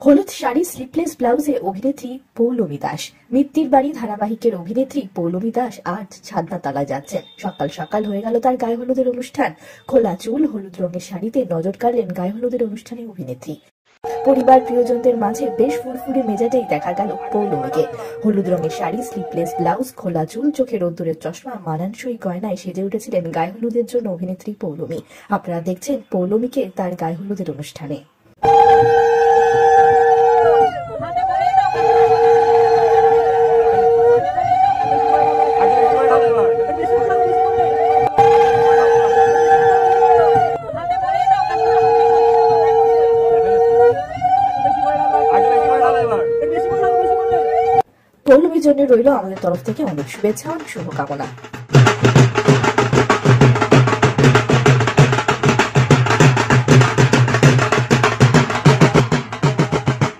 হলুদ শাড়ি স্লিপলেস ব্লাউজে অভিনেত্রী পৌলমী দাস। মিত্তির বাড়ি ধারাবাহিকের অভিনেত্রী পৌলমী দাস আজ ছাদনাতলা যাচ্ছেন। সকাল সকাল হয়ে গেল তার গায়ে হলুদের অনুষ্ঠান। খোলা চুল, হলুদ রঙের শাড়িতে নজর কাড়লেন গায়ে হলুদের অনুষ্ঠানে অভিনেত্রী। পরিবার প্রিয়জনদের মাঝে বেশ ফুরফুরে মেজাজেই দেখা গেল পৌলমীকে। হলুদ রঙের শাড়ি, স্লিপলেস ব্লাউজ, খোলা চুল, চোখে রোদ্দুরের চশমা, মানানসই গয়নায় সেজে উঠেছিলেন গায়ে হলুদের জন্য অভিনেত্রী পৌলমী। আপনারা দেখছেন পৌলমীকে তার গায়ে হলুদের অনুষ্ঠানে। পৌলমীর জন্য রইল আমাদের তরফ থেকে অনেক শুভেচ্ছা, অনেক শুভকামনা।